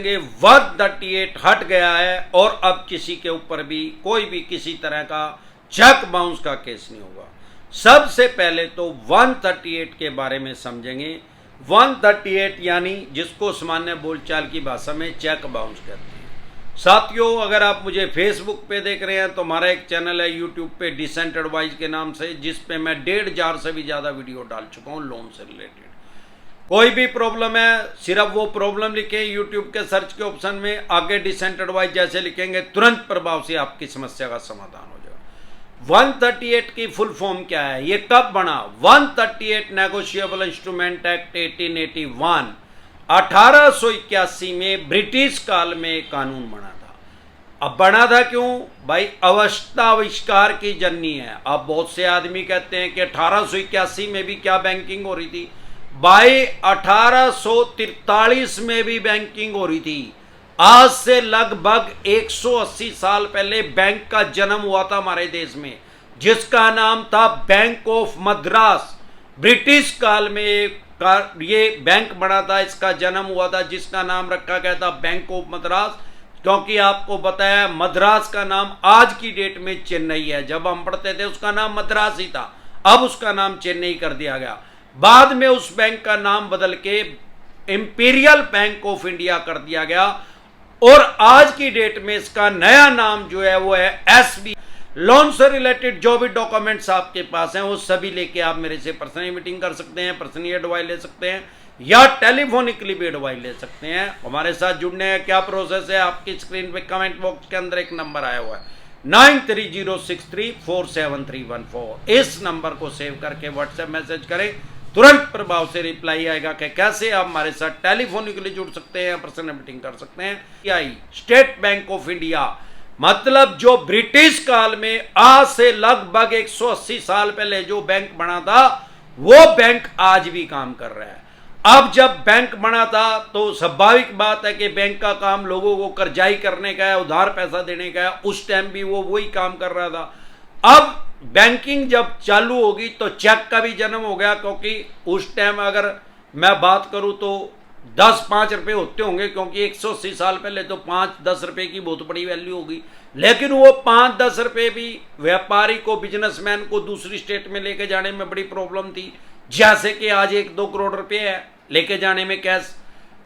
138 हट गया है और अब किसी के ऊपर भी कोई भी किसी तरह का चेक बाउंस का केस नहीं होगा। सबसे पहले तो 138 के बारे में समझेंगे। 138 यानी जिसको सामान्य बोलचाल की भाषा में चेक बाउंस कहते हैं। साथियों, अगर आप मुझे फेसबुक पे देख रहे हैं तो हमारा एक चैनल है यूट्यूब पे डिसेंट एडवाइस के नाम से, जिस पे मैं 1,500 से भी ज़्यादा वीडियो डाल चुका हूँ लोन से रिलेटेड। कोई भी प्रॉब्लम है सिर्फ वो प्रॉब्लम लिखे यूट्यूब के सर्च के ऑप्शन में, आगे डिसेंट एडवाइस जैसे लिखेंगे तुरंत प्रभाव से आपकी समस्या का समाधान हो जाएगा। 138 की फुल फॉर्म क्या है, ये कब बना? 138 नेगोशिएबल इंस्ट्रूमेंट एक्ट 1881 1881 में ब्रिटिश काल में एक कानून बना था। अब बना था क्यों भाई? अवस्था आविष्कार की जननी है। अब बहुत से आदमी कहते हैं कि 1881 में भी क्या बैंकिंग हो रही थी? भाई 1843 में भी बैंकिंग हो रही थी। आज से लगभग 180 साल पहले बैंक का जन्म हुआ था हमारे देश में, जिसका नाम था बैंक ऑफ मद्रास। ब्रिटिश काल में ये बैंक बना था, इसका जन्म हुआ था, जिसका नाम रखा गया था बैंक ऑफ मद्रास। क्योंकि आपको बताया मद्रास का नाम आज की डेट में चेन्नई है। जब हम पढ़ते थे उसका नाम मद्रास ही था, अब उसका नाम चेन्नई कर दिया गया। बाद में उस बैंक का नाम बदल के इंपीरियल बैंक ऑफ इंडिया कर दिया गया और आज की डेट में इसका नया नाम जो है वो है एसबी। लोन से रिलेटेड जो भी डॉक्यूमेंट्स आपके पास हैं वो सभी लेके आप मेरे से पर्सनली मीटिंग कर सकते हैं, पर्सनली एडवाइस ले सकते हैं या टेलीफोनिकली भी एडवाइस ले सकते हैं। हमारे साथ जुड़ने का क्या प्रोसेस है, आपकी स्क्रीन पे कमेंट बॉक्स के अंदर एक नंबर आया हुआ है 9306347314। इस नंबर को सेव करके व्हाट्सएप मैसेज करें, तुरंत प्रभाव से रिप्लाई आएगा कि कैसे आप हमारे साथ टेलीफोनिकली जुड़ सकते हैं, पर्सनल मीटिंग कर सकते हैं। स्टेट बैंक ऑफ इंडिया मतलब जो ब्रिटिश काल में आज से लगभग 180 साल पहले जो बैंक बना था वो बैंक आज भी काम कर रहा है। अब जब बैंक बना था तो स्वाभाविक बात है कि बैंक का काम लोगों को कर्जाई करने का है, उधार पैसा देने का है। उस टाइम भी वो वही काम कर रहा था। अब बैंकिंग जब चालू होगी तो चेक का भी जन्म हो गया, क्योंकि उस टाइम अगर मैं बात करूं तो 10-5 रुपए होते होंगे, क्योंकि 180 साल पहले तो 5-10 रुपए की बहुत बड़ी वैल्यू होगी। लेकिन वो 5-10 रुपए भी व्यापारी को, बिजनेसमैन को दूसरी स्टेट में लेके जाने में बड़ी प्रॉब्लम थी। जैसे कि आज 1-2 करोड़ रुपए है लेके जाने में कैश,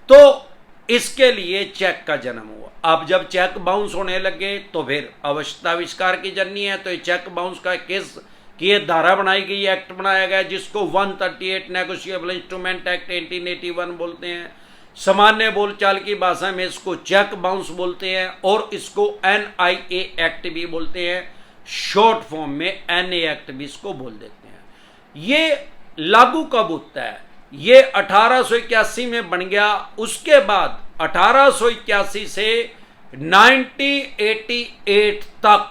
तो इसके लिए चेक का जन्म हुआ। अब जब चेक बाउंस होने लगे तो फिर अवस्था आविष्कार की जननी है, तो ये चेक बाउंस का केस की ये धारा बनाई गई, एक्ट बनाया गया, जिसको 138 नेगोशिएबल इंस्ट्रूमेंट एक्ट 1881 बोलते हैं। सामान्य बोलचाल की भाषा में इसको चेक बाउंस बोलते हैं और इसको NIA एक्ट भी बोलते हैं। शॉर्ट फॉर्म में NA एक्ट भी इसको बोल देते हैं। ये लागू कब होता है? ये 1881 में बन गया। उसके बाद 1881 से 1988 तक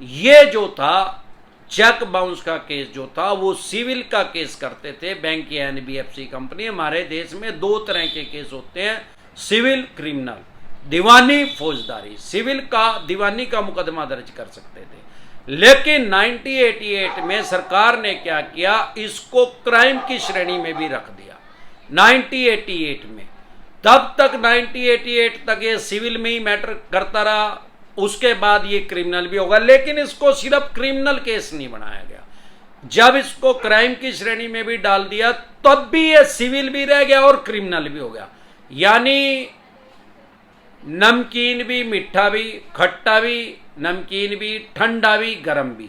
ये जो था चेक बाउंस का केस जो था वो सिविल का केस करते थे बैंक या NBFC कंपनी। हमारे देश में 2 तरह के केस होते हैं, सिविल, क्रिमिनल, दीवानी, फौजदारी। सिविल का दीवानी का मुकदमा दर्ज कर सकते थे, लेकिन 1988 में सरकार ने क्या किया, इसको क्राइम की श्रेणी में भी रख दिया 1988 में। तब तक 1988 तक ये सिविल में ही मैटर करता रहा, उसके बाद ये क्रिमिनल भी होगा, लेकिन इसको सिर्फ क्रिमिनल केस नहीं बनाया गया। जब इसको क्राइम की श्रेणी में भी डाल दिया तब भी ये सिविल भी रह गया और क्रिमिनल भी हो गया। यानी नमकीन भी, मीठा भी, खट्टा भी, नमकीन भी, ठंडा भी, गरम भी।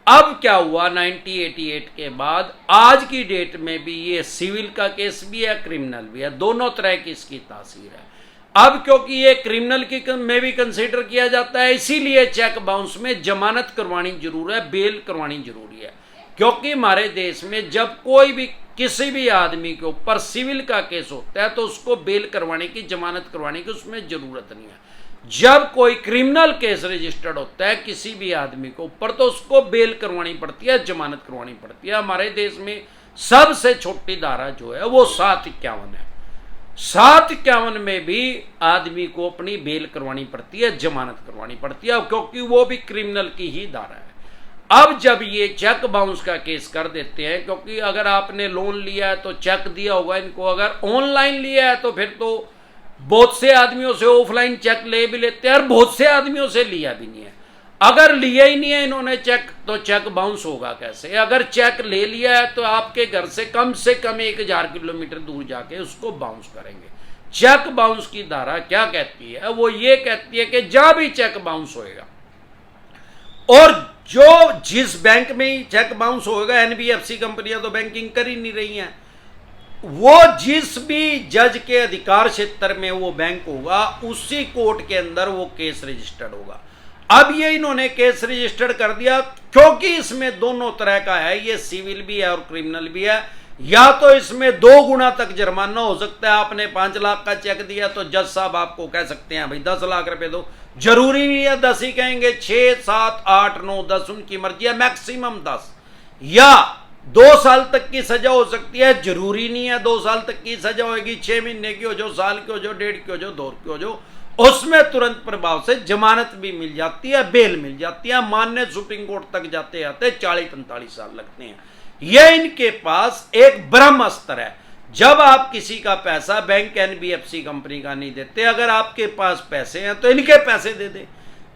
अब क्या हुआ 1988 के बाद आज की डेट में भी ये सिविल का केस भी है, क्रिमिनल भी है, दोनों तरह की इसकी तासीर है। अब क्योंकि ये क्रिमिनल की में भी कंसीडर किया जाता है, इसीलिए चेक बाउंस में जमानत करवानी जरूर है, बेल करवानी जरूरी है। क्योंकि हमारे देश में जब कोई भी किसी भी आदमी के ऊपर सिविल का केस होता है तो उसको बेल करवाने की, जमानत करवाने की उसमें जरूरत नहीं है। जब कोई क्रिमिनल केस रजिस्टर्ड होता है किसी भी आदमी के ऊपर तो उसको बेल करवानी पड़ती है, जमानत करवानी पड़ती है। हमारे देश में सबसे छोटी धारा जो है वो 751 है। 751 में भी आदमी को अपनी बेल करवानी पड़ती है, जमानत करवानी पड़ती है, क्योंकि वो भी क्रिमिनल की ही धारा है। अब जब ये चेक बाउंस का केस कर देते हैं, क्योंकि अगर आपने लोन लिया है तो चेक दिया होगा इनको, अगर ऑनलाइन लिया है तो फिर तो बहुत से आदमियों से ऑफलाइन चेक ले भी लेते हैं और बहुत से आदमियों से लिया भी नहीं है। अगर लिया ही नहीं है इन्होंने चेक, तो चेक बाउंस होगा कैसे? अगर चेक ले लिया है तो आपके घर से कम 1000 किलोमीटर दूर जाके उसको बाउंस करेंगे। चेक बाउंस की धारा क्या कहती है? वो ये कहती है कि जहां भी चेक बाउंस होएगा, और जो जिस बैंक में चेक बाउंस होगा, एनबीएफसी कंपनियां तो बैंकिंग कर ही नहीं रही हैं, वो जिस भी जज के अधिकार क्षेत्र में वो बैंक होगा, उसी कोर्ट के अंदर वो केस रजिस्टर्ड होगा। अब ये इन्होंने केस रजिस्टर्ड कर दिया, क्योंकि इसमें दोनों तरह का है, ये सिविल भी है और क्रिमिनल भी है। या तो इसमें 2 गुना तक जुर्माना हो सकता है। आपने 5 लाख का चेक दिया तो जज साहब आपको कह सकते हैं भाई 10 लाख रुपए दो। जरूरी नहीं है 10 ही कहेंगे, 6, 7, 8, 9, 10 उनकी मर्जी है, मैक्सिमम 10। या 2 साल तक की सजा हो सकती है, जरूरी नहीं है 2 साल तक की सजा होगी, 6 महीने की हो जो, साल की हो जो, 1.5 की हो जो, 2 की हो जो, उसमें तुरंत प्रभाव से जमानत भी मिल जाती है, बेल मिल जाती है। मान्य सुप्रीम कोर्ट तक जाते जाते 40-45 साल लगते हैं। यह इनके पास एक ब्रह्मास्त्र है। जब आप किसी का पैसा बैंक एनबीएफसी कंपनी का नहीं देते, अगर आपके पास पैसे हैं तो इनके पैसे दे दे,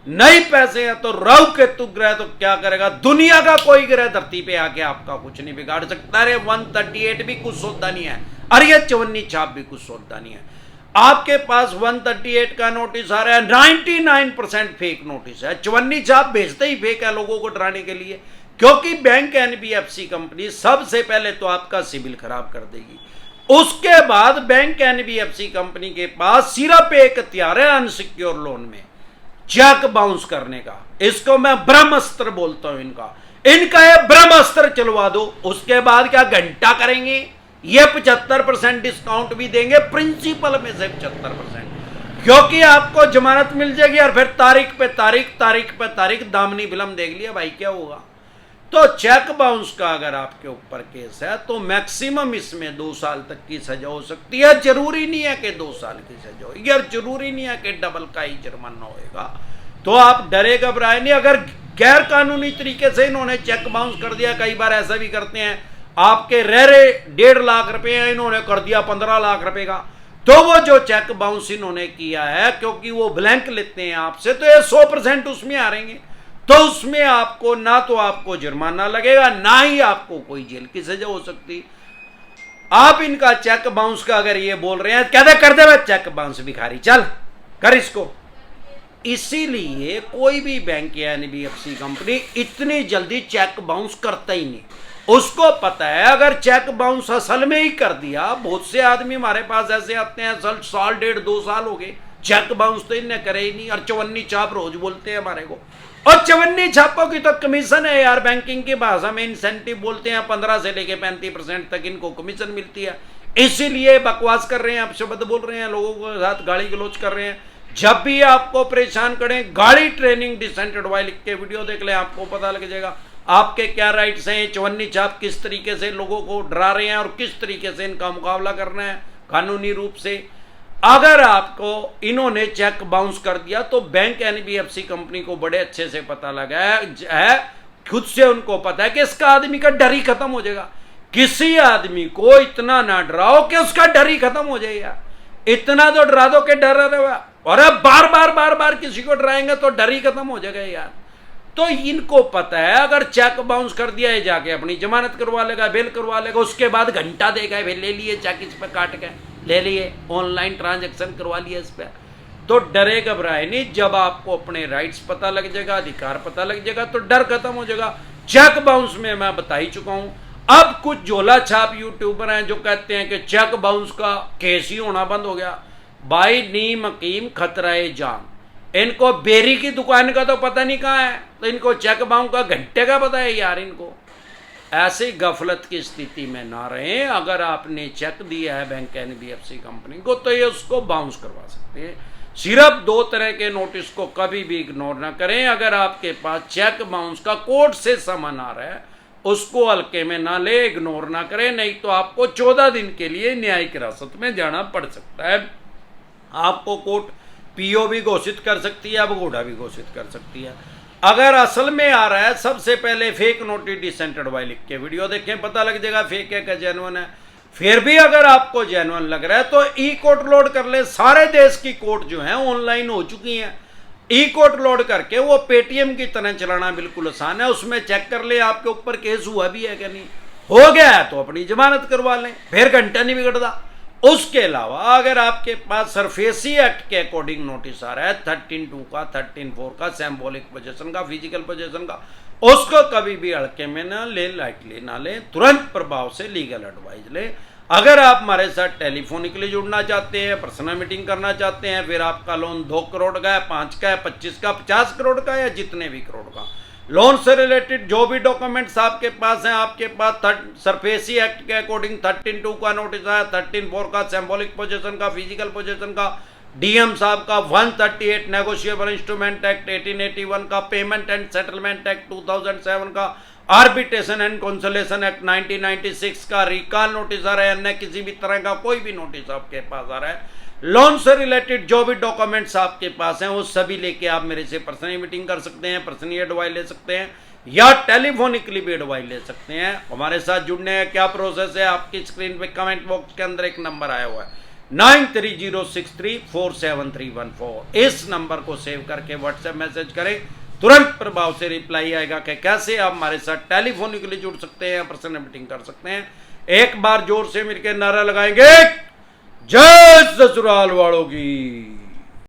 नहीं पैसे हैं तो राहु केतु ग्रह तो क्या करेगा? दुनिया का कोई ग्रह धरती पे आके आपका कुछ नहीं बिगाड़ सकता। अरे 138 भी कुछ सौदा नहीं है, अरे ये 54 छाप भी कुछ सौदा नहीं है। आपके पास 138 का नोटिस आ रहा है, 99% फेक नोटिस है। 54 छाप भेजते ही फेक है लोगों को डराने के लिए, क्योंकि बैंक एनबीएफसी कंपनी सबसे पहले तो आपका सिविल खराब कर देगी। उसके बाद बैंक एनबीएफसी कंपनी के पास सिर्फ एक हथियार है अनसिक्योर लोन में, चेक बाउंस करने का। इसको मैं ब्रह्मास्त्र बोलता हूं। इनका ये ब्रह्मास्त्र चलवा दो, उसके बाद क्या घंटा करेंगे? ये 75% डिस्काउंट भी देंगे, प्रिंसिपल में से 75%, क्योंकि आपको जमानत मिल जाएगी। और फिर तारीख पे तारीख दामनी फिल्म देख लिया भाई, क्या होगा? तो चेक बाउंस का अगर आपके ऊपर केस है तो मैक्सिमम इसमें 2 साल तक की सजा हो सकती है। जरूरी नहीं है कि 2 साल की सजा होगी, और जरूरी नहीं है कि डबल का ही जुर्माना होएगा। तो आप डरे घबराए नहीं। अगर गैर कानूनी तरीके से इन्होंने चेक बाउंस कर दिया, कई बार ऐसा भी करते हैं, आपके रह 1.5 लाख रुपए हैं, इन्होंने कर दिया 15 लाख रुपए का, तो वो जो चेक बाउंस इन्होंने किया है, क्योंकि वो ब्लैंक लेते हैं आपसे, तो ये 100% उसमें आ रहेंगे। तो उसमें आपको ना तो आपको जुर्माना लगेगा, ना ही आपको कोई जेल की सजा हो सकती। आप इनका चेक बाउंस का अगर ये बोल रहे हैं, कहते कर दे चेक बाउंस भिखारी, चल कर इसको। इसीलिए कोई भी बैंक या एनबीएफसी कंपनी इतनी जल्दी चेक बाउंस करता ही नहीं। उसको पता है अगर चेक बाउंस असल में ही कर दिया, बहुत से आदमी हमारे पास ऐसे आते हैं, साल 1.5, 2 साल हो गए, चेक बाउंस तो इन्हें करे ही नहीं, और 54 छाप रोज बोलते हैं हमारे को। और 54 छापों की तो कमीशन है यार, बैंकिंग की भाषा में इंसेंटिव बोलते हैं, 15 से लेके 35% तक इनको कमीशन मिलती है। इसीलिए बकवास कर रहे हैं, आप शब्द बोल रहे हैं, लोगों के साथ गाली गलौज कर रहे हैं। जब भी आपको परेशान करें, गाड़ी ट्रेनिंग डिसेंट एडवाइस लिख के वीडियो देख लें, आपको पता लग जाएगा आपके क्या राइट्स हैं। 54 छाप किस तरीके से लोगों को डरा रहे हैं और किस तरीके से इनका मुकाबला करना है कानूनी रूप से। अगर आपको इन्होंने चेक बाउंस कर दिया तो बैंक एनबीएफसी कंपनी को बड़े अच्छे से पता लगा है, खुद से उनको पता है कि इसका आदमी का डर ही खत्म हो जाएगा। किसी आदमी को इतना ना डराओ कि उसका डर ही खत्म हो जाएगा। इतना तो डरा दो कि डर रहा, और अब बार बार किसी को डराएंगे तो डर ही खत्म हो जाएगा यार। तो इनको पता है अगर चेक बाउंस कर दिया है, जाके अपनी जमानत करवा लेगा, बेल करवा लेगा, उसके बाद घंटा देगा, ले लिए चेक इस पे काट के ले लिए, ऑनलाइन ट्रांजैक्शन करवा लिया इस पे। तो डरे घबराए नहीं, जब आपको अपने राइट्स पता लग जाएगा, अधिकार पता लग जाएगा, तो डर खत्म हो जाएगा। चेक बाउंस में मैं बता ही चुका हूं। अब कुछ झोला छाप यूट्यूबर हैं जो कहते हैं कि चेक बाउंस का केस ही होना बंद हो गया। भाई नीम हकीम खतराए जान, इनको बेरी की दुकान का तो पता नहीं कहाँ है, तो इनको चेक बाउंस का घंटे का पता है यार। इनको ऐसी गफलत की स्थिति में ना रहे। अगर आपने चेक दिया है बैंक एनबीएफसी कंपनी को तो ये उसको बाउंस करवा सकते हैं। सिर्फ 2 तरह के नोटिस को कभी भी इग्नोर ना करें। अगर आपके पास चेक बाउंस का कोर्ट से समन आ रहा है, उसको हल्के में ना ले, इग्नोर ना करें, नहीं तो आपको 14 दिन के लिए न्यायिक हिरासत में जाना पड़ सकता है। आपको कोर्ट पीओ भी घोषित कर सकती है, बगोड़ा भी घोषित कर सकती है। अगर असल में आ रहा है, सबसे पहले फेक नोटिस डिसेंट एडवाइस लिख के वीडियो देखें, पता लग जाएगा फेक है क्या जेन्युइन है। फिर भी अगर आपको जेन्युइन लग रहा है तो ई कोर्ट लोड कर ले। सारे देश की कोर्ट जो है ऑनलाइन हो चुकी हैं। ई कोर्ट लोड करके वो पेटीएम की तरह चलाना बिल्कुल आसान है। उसमें चेक कर ले आपके ऊपर केस हुआ भी है कि नहीं। हो गया है तो अपनी जमानत करवा लें, फिर घंटा नहीं बिगड़ता। उसके अलावा अगर आपके पास सरफेसी एक्ट के अकॉर्डिंग नोटिस आ रहा है 13(2) का, 13(4) का, सिंबॉलिक पोजीशन का, फिजिकल पोजीशन का, उसको कभी भी हल्के में ना ले, लाइटली ना ले, तुरंत प्रभाव से लीगल एडवाइस ले। अगर आप हमारे साथ टेलीफोनिकली जुड़ना चाहते हैं, पर्सनल मीटिंग करना चाहते हैं, फिर आपका लोन 2 करोड़ का है, 5 का है, 25 का, 50 करोड़ का है, जितने भी करोड़ का, लोन से रिलेटेड जो भी डॉक्यूमेंट्स आपके पास हैं, आपके पास सरफेसी एक्ट के अकॉर्डिंग 13(2) का नोटिस आया, 13(4) का, सिंबॉलिक पोजीशन का, फिजिकल पोजीशन का, डीएम साहब का 138 नेगोशिएबल इंस्ट्रूमेंट एक्ट 1881 का, पेमेंट एंड सेटलमेंट एक्ट 2007 का, आर्बिट्रेशन एंड कंसोलेशन एक्ट 1996 का, रिकॉल नोटिस आ रहा है, अन्य किसी भी तरह का कोई भी नोटिस आपके पास आ रहा है, लोन से रिलेटेड जो भी डॉक्यूमेंट्स आपके पास हैं वो सभी लेके आप मेरे से पर्सनली मीटिंग कर सकते हैं, पर्सनली एडवाइस ले सकते हैं या टेलीफोनिकली भी एडवाइस ले सकते हैं। हमारे साथ जुड़ने का क्या प्रोसेस है, आपकी स्क्रीन पे कमेंट बॉक्स के अंदर एक नंबर आया हुआ है 9306347314। इस नंबर को सेव करके व्हाट्सएप मैसेज करें, तुरंत प्रभाव से रिप्लाई आएगा कि कैसे आप हमारे साथ टेलीफोनिकली जुड़ सकते हैं, पर्सनल मीटिंग कर सकते हैं। एक बार जोर से मिलकर नारा लगाएंगे, जय ससुराल वालों की।